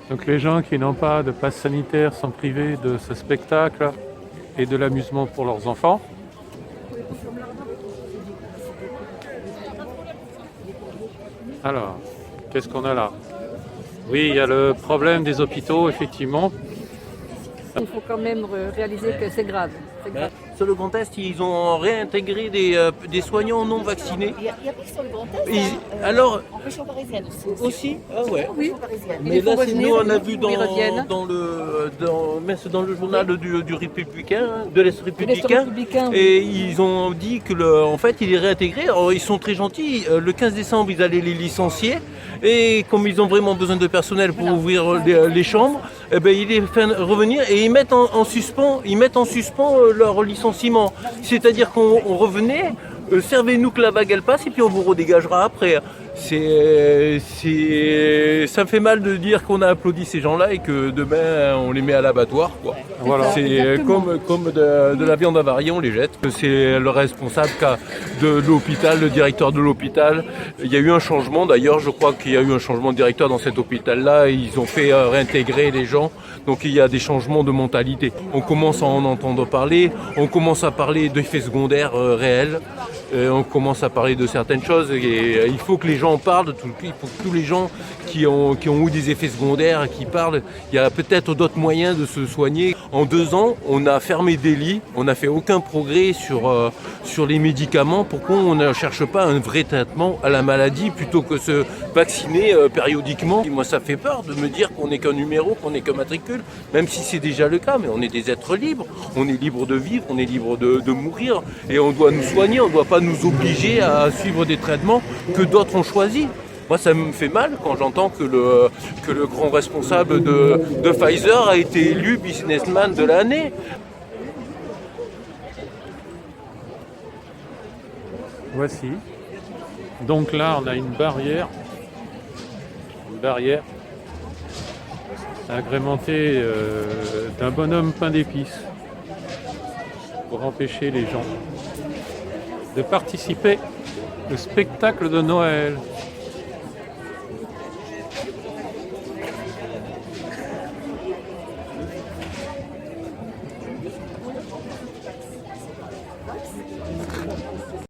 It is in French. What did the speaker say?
Donc les gens qui n'ont pas de passe sanitaire sont privés de ce spectacle et de l'amusement pour leurs enfants. Alors, qu'est-ce qu'on a là? Oui, il y a le problème des hôpitaux, effectivement. Il faut quand même réaliser que c'est grave. Sur le Grand Est, ils ont réintégré des soignants non vaccinés. Il y a pas que sur le Grand Est, alors, en région parisienne aussi. aussi, ah ouais. Oui. Mais là, c'est nous, on a vu ils reviennent. dans le journal du Républicain, de l'Est républicain, Républicain, oui. et ils ont dit que en fait, il est réintégré. Alors, ils sont très gentils. Le 15 décembre, ils allaient les licencier, et comme ils ont vraiment besoin de personnel pour ouvrir les chambres, eh ben, ils les font revenir et ils mettent en suspens, leur licenciement. C'est-à-dire qu'on revenait, servez-nous que la vague elle passe et puis on vous redégagera après. Ça me fait mal de dire qu'on a applaudi ces gens-là et que demain on les met à l'abattoir, quoi. Voilà. C'est comme de la viande avariée, on les jette. C'est le responsable de l'hôpital, le directeur de l'hôpital. Il y a eu un changement d'ailleurs, je crois qu'il y a eu un changement de directeur dans cet hôpital-là. Ils ont fait réintégrer les gens, donc il y a des changements de mentalité. On commence à en entendre parler, on commence à parler d'effets secondaires réels. On commence à parler de certaines choses et il faut que les gens en parlent, il faut que tous les gens qui ont eu des effets secondaires qui parlent. Il y a peut-être d'autres moyens de se soigner. En 2 ans, on a fermé des lits, on n'a fait aucun progrès sur les médicaments. Pourquoi on ne cherche pas un vrai traitement à la maladie plutôt que se vacciner périodiquement? Moi, ça fait peur de me dire qu'on n'est qu'un numéro, qu'on n'est qu'un matricule, même si c'est déjà le cas, mais on est des êtres libres. On est libre de vivre, on est libre de mourir et on doit nous soigner, on ne doit pas nous obliger à suivre des traitements que d'autres ont choisis. Moi, ça me fait mal quand j'entends que le grand responsable de Pfizer a été élu businessman de l'année. Voici. Donc là, on a une barrière agrémentée d'un bonhomme pain d'épices pour empêcher les gens de participer au spectacle de Noël.